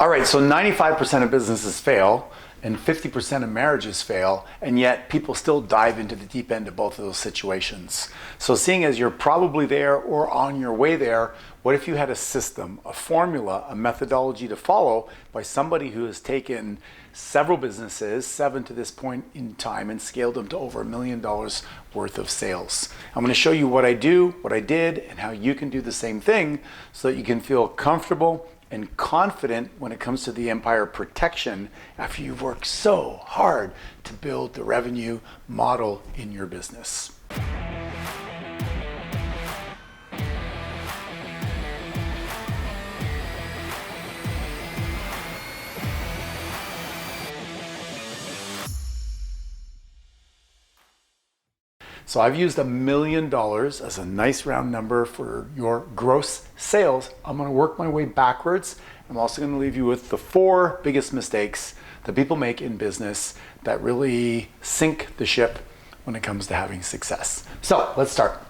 All right, so 95% of businesses fail and 50% of marriages fail, and yet people still dive into the deep end of both of those situations. So seeing as you're probably there or on your way there, what if you had a system, a formula, a methodology to follow by somebody who has taken several businesses, 7 to this point in time, and scaled them to over $1 million worth of sales? I'm going to show you what I do, what I did, and how you can do the same thing so that you can feel comfortable and confident when it comes to the empire protection after you've worked so hard to build the revenue model in your business. So I've used $1 million as a nice round number for your gross sales. I'm going to work my way backwards. I'm also going to leave you with the 4 biggest mistakes that people make in business that really sink the ship when it comes to having success. So let's start.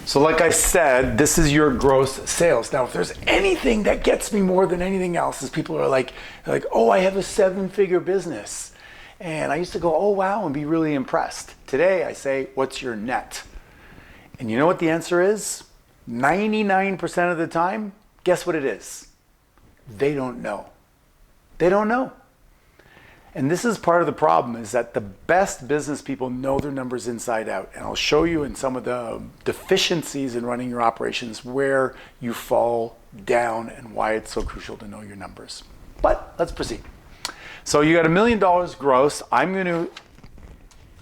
So like I said, this is your gross sales. Now, if there's anything that gets me more than anything else is people are like, oh, I have a 7-figure business. And I used to go, oh, wow, and be really impressed. Today, I say, what's your net? And you know what the answer is? 99% of the time, guess what it is? They don't know. They don't know. And this is part of the problem, is that the best business people know their numbers inside out. And I'll show you in some of the deficiencies in running your operations where you fall down and why it's so crucial to know your numbers. But let's proceed. So you got $1 million gross. I'm going to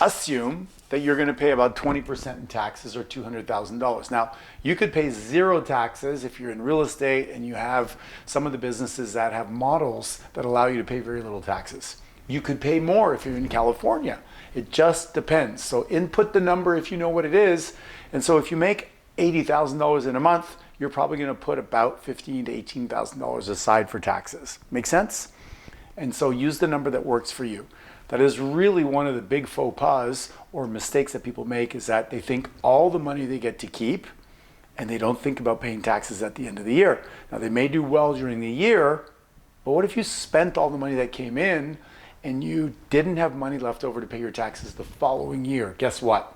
assume that you're going to pay about 20% in taxes or $200,000. Now, you could pay 0 taxes if you're in real estate and you have some of the businesses that have models that allow you to pay very little taxes. You could pay more if you're in California. It just depends. So input the number if you know what it is. And so if you make $80,000 in a month, you're probably going to put about $15,000 to $18,000 aside for taxes. Make sense? And so use the number that works for you. That is really one of the big faux pas or mistakes that people make, is that they think all the money they get to keep and they don't think about paying taxes at the end of the year. Now, they may do well during the year, but what if you spent all the money that came in and you didn't have money left over to pay your taxes the following year? Guess what?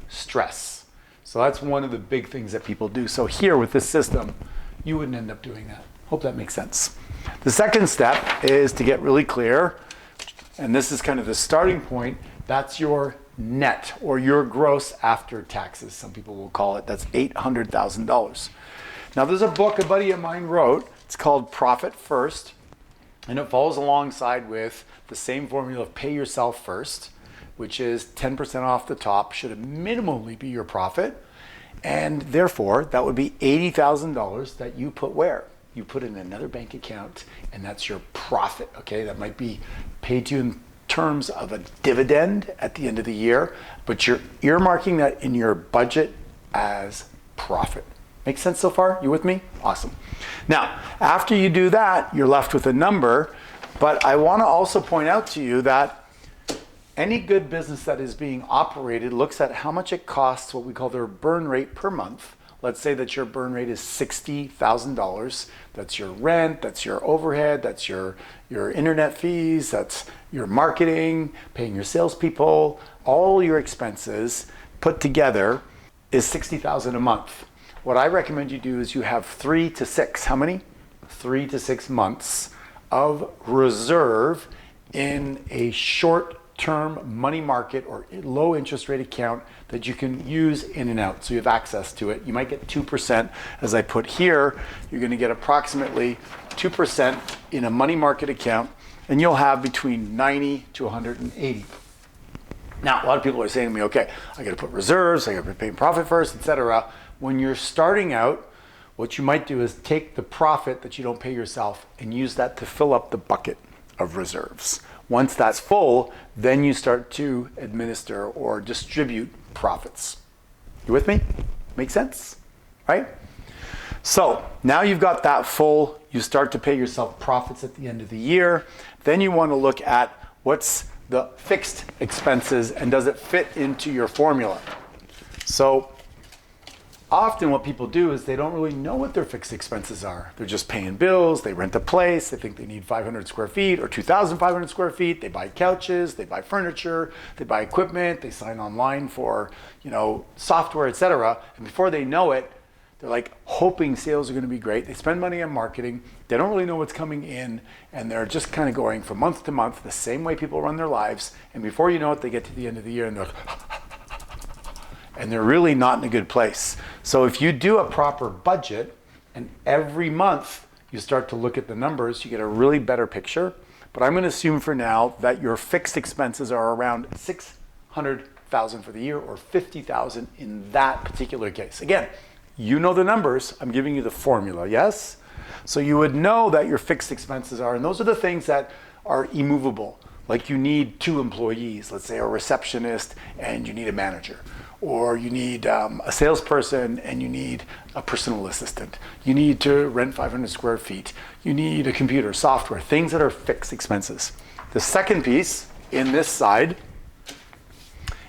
Stress. So that's one of the big things that people do. So here with this system, you wouldn't end up doing that. Hope that makes sense. The second step is to get really clear, and this is kind of the starting point. That's your net, or your gross after taxes, some people will call it. That's $800,000. Now, there's a book a buddy of mine wrote. It's called Profit First, and it follows alongside with the same formula of pay yourself first, which is 10% off the top should minimally be your profit, and therefore that would be $80,000 that you put where? You put in another bank account, and that's your profit, okay? That might be paid to you in terms of a dividend at the end of the year, but you're earmarking that in your budget as profit. Make sense so far? You with me? Awesome. Now, after you do that, you're left with a number, but I want to also point out to you that any good business that is being operated looks at how much it costs, what we call their burn rate per month. Let's say that your burn rate is $60,000. That's your rent, that's your overhead, that's your internet fees, that's your marketing, paying your salespeople, all your expenses put together is $60,000 a month. What I recommend you do is you have 3 to 6, how many? 3 to 6 months of reserve in a short-term money market or low interest rate account that you can use in and out, so you have access to it. You might get 2%, as I put here. You're going to get approximately 2% in a money market account, and you'll have between 90 to 180. Now, a lot of people are saying to me, okay, I got to put reserves, I got to pay profit first, etc. When you're starting out, what you might do is take the profit that you don't pay yourself and use that to fill up the bucket of reserves. Once that's full, then you start to administer or distribute profits. You with me? Make sense? Right? So now you've got that full, you start to pay yourself profits at the end of the year. Then you want to look at what's the fixed expenses and does it fit into your formula. So often what people do is they don't really know what their fixed expenses are. They're just paying bills, they rent a place, they think they need 500 square feet or 2,500 square feet, they buy couches, they buy furniture, they buy equipment, they sign online for, software, etc. And before they know it, they're like hoping sales are going to be great. They spend money on marketing. They don't really know what's coming in, and they're just kind of going from month to month the same way people run their lives. And before you know it, they get to the end of the year and they're like, and they're really not in a good place. So if you do a proper budget and every month you start to look at the numbers, you get a really better picture. But I'm going to assume for now that your fixed expenses are around $600,000 for the year or $50,000 in that particular case. Again, you know the numbers. I'm giving you the formula, yes? So you would know that your fixed expenses are, and those are the things that are immovable. Like you need 2 employees, let's say a receptionist and you need a manager. Or you need a salesperson and you need a personal assistant. You need to rent 500 square feet. You need a computer, software, things that are fixed expenses. The second piece in this side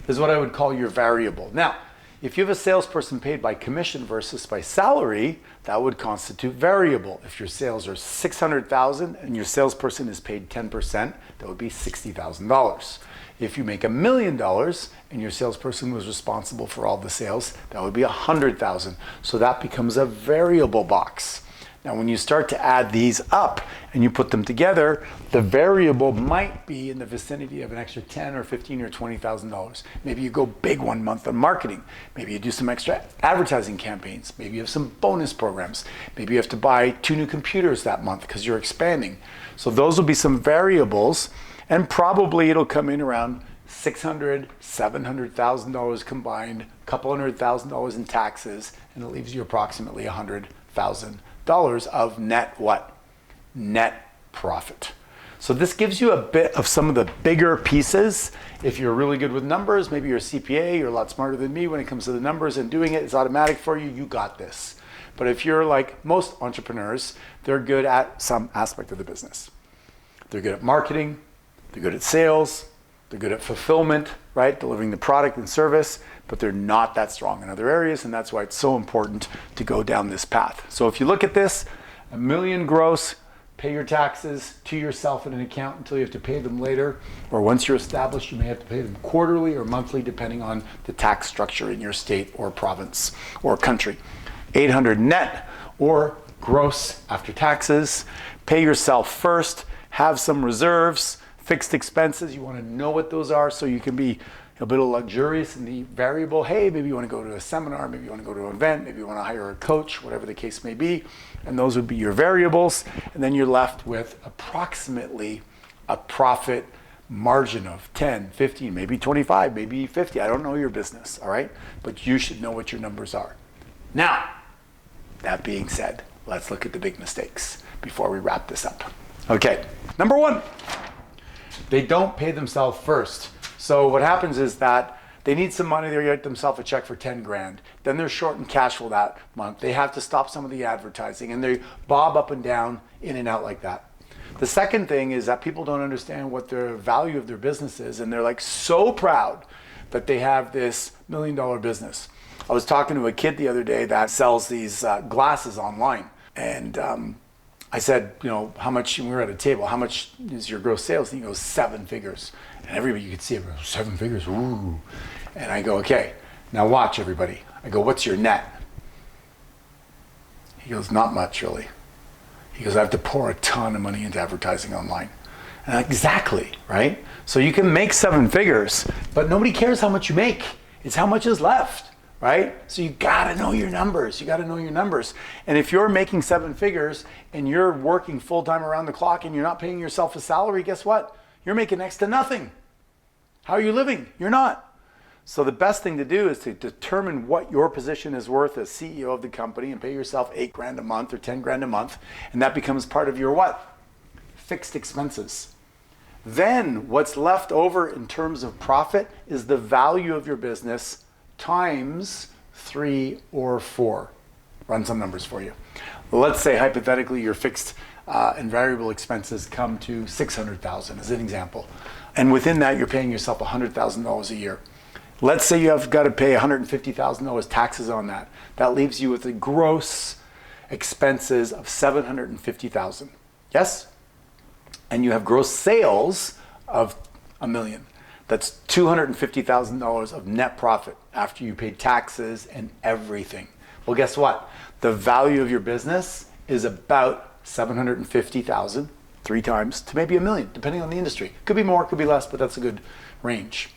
is what I would call your variable. Now, if you have a salesperson paid by commission versus by salary, that would constitute variable. If your sales are $600,000 and your salesperson is paid 10%, that would be $60,000. If you make $1 million and your salesperson was responsible for all the sales, that would be $100,000. So that becomes a variable box. Now, when you start to add these up and you put them together, the variable might be in the vicinity of an extra $10,000 or $15,000 or $20,000. Maybe you go big one month on marketing. Maybe you do some extra advertising campaigns. Maybe you have some bonus programs. Maybe you have to buy 2 new computers that month because you're expanding. So those will be some variables, and probably it'll come in around $600,000, $700,000 combined, a couple $100,000 in taxes, and it leaves you approximately $100,000 of net what? Net profit. So this gives you a bit of some of the bigger pieces. If you're really good with numbers, maybe you're a CPA, you're a lot smarter than me when it comes to the numbers and doing it, it's automatic for you, you got this. But if you're like most entrepreneurs, they're good at some aspect of the business. They're good at marketing, they're good at sales, they're good at fulfillment, right? Delivering the product and service, but they're not that strong in other areas, and that's why it's so important to go down this path. So if you look at this, $1 million gross, pay your taxes to yourself in an account until you have to pay them later, or once you're established, you may have to pay them quarterly or monthly, depending on the tax structure in your state or province or country. 800 net or gross after taxes. Pay yourself first, have some reserves, fixed expenses, you want to know what those are so you can be a bit luxurious in the variable. Hey, maybe you want to go to a seminar, maybe you want to go to an event, maybe you want to hire a coach, whatever the case may be. And those would be your variables. And then you're left with approximately a profit margin of 10, 15, maybe 25, maybe 50. I don't know your business, all right? But you should know what your numbers are. Now, that being said, let's look at the big mistakes before we wrap this up. Okay, number 1. They don't pay themselves first. So what happens is that they need some money, they write themselves a check for 10 grand. Then they're short in cash flow that month. They have to stop some of the advertising and they bob up and down, in and out like that. The second thing is that people don't understand what the value of their business is, and they're like so proud that they have this $1 million business. I was talking to a kid the other day that sells these glasses online, and I said, how much, we were at a table, how much is your gross sales? And he goes, 7 figures. And everybody, you could see it, 7 figures, ooh. And I go, okay, now watch everybody. I go, what's your net? He goes, not much really. He goes, I have to pour a ton of money into advertising online. And I'm like, exactly, right? So you can make 7 figures, but nobody cares how much you make. It's how much is left. Right? So you gotta know your numbers. You gotta know your numbers. And if you're making 7 figures and you're working full time around the clock and you're not paying yourself a salary, guess what? You're making next to nothing. How are you living? You're not. So the best thing to do is to determine what your position is worth as CEO of the company and pay yourself 8 grand a month or 10 grand a month. And that becomes part of your what? Fixed expenses. Then what's left over in terms of profit is the value of your business times 3 or 4. Run some numbers for you. Let's say hypothetically your fixed and variable expenses come to $600,000 as an example. And within that you're paying yourself $100,000 a year. Let's say you have got to pay $150,000 taxes on that. That leaves you with a gross expenses of $750,000. Yes? And you have gross sales of $1 million. That's $250,000 of net profit after you pay taxes and everything. Well, guess what? The value of your business is about $750,000, 3 times, to maybe $1 million, depending on the industry. Could be more, could be less, but that's a good range.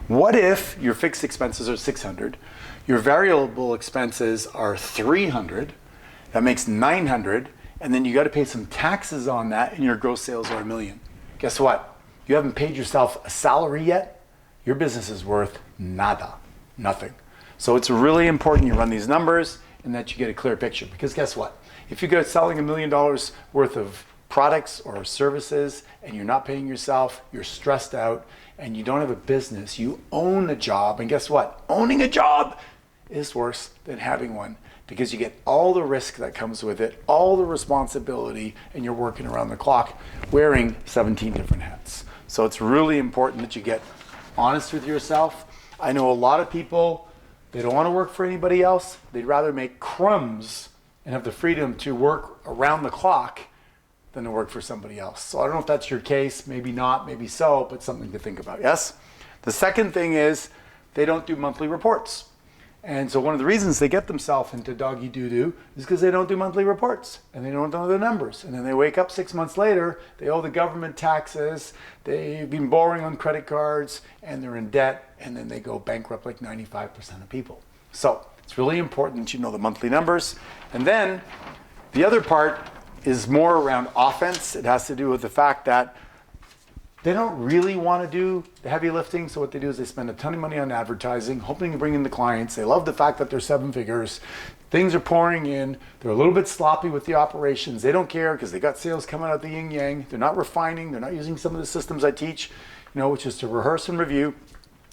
What if your fixed expenses are $600, your variable expenses are $300, that makes $900, and then you got to pay some taxes on that, and your gross sales are $1 million. Guess what? You haven't paid yourself a salary yet. Your business is worth nada, nothing. So it's really important you run these numbers and that you get a clear picture. Because guess what? If you go selling $1 million worth of products or services and you're not paying yourself, you're stressed out, and you don't have a business, you own a job. And guess what? Owning a job is worse than having one, because you get all the risk that comes with it, all the responsibility, and you're working around the clock wearing 17 different hats. So it's really important that you get honest with yourself. I know a lot of people, they don't want to work for anybody else. They'd rather make crumbs and have the freedom to work around the clock than to work for somebody else. So I don't know if that's your case, maybe not, maybe so, but something to think about, yes? The second thing is they don't do monthly reports. And so one of the reasons they get themselves into doggy doo-doo is because they don't do monthly reports and they don't know their numbers. And then they wake up 6 months later, they owe the government taxes, they've been borrowing on credit cards, and they're in debt, and then they go bankrupt like 95% of people. So it's really important that you know the monthly numbers. And then the other part is more around offense. It has to do with the fact that they don't really want to do the heavy lifting, so what they do is they spend a ton of money on advertising, hoping to bring in the clients. They love the fact that they're 7 figures. Things are pouring in. They're a little bit sloppy with the operations. They don't care because they got sales coming out the yin yang. They're not refining. They're not using some of the systems I teach, which is to rehearse and review.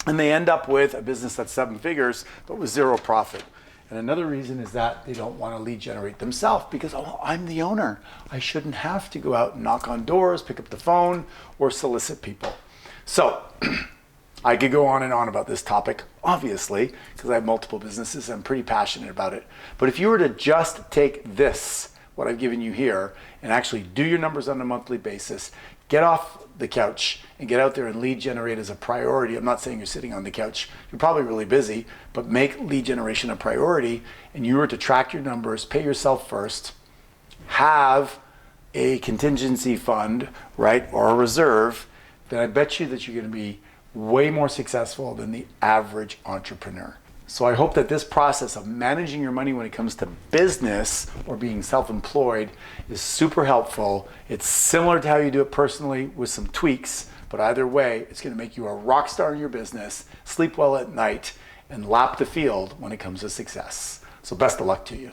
And they end up with a business that's 7 figures, but with 0 profit. And another reason is that they don't want to lead generate themselves because, I'm the owner. I shouldn't have to go out and knock on doors, pick up the phone, or solicit people. So I could go on and on about this topic, obviously, because I have multiple businesses. I'm pretty passionate about it. But if you were to just take this, what I've given you here, and actually do your numbers on a monthly basis, get off the couch and get out there and lead generate as a priority. I'm not saying you're sitting on the couch. You're probably really busy, but make lead generation a priority, and you were to track your numbers, pay yourself first, have a contingency fund, right, or a reserve, then I bet you that you're going to be way more successful than the average entrepreneur. So I hope that this process of managing your money when it comes to business or being self-employed is super helpful. It's similar to how you do it personally with some tweaks, but either way, it's going to make you a rock star in your business, sleep well at night, and lap the field when it comes to success. So best of luck to you.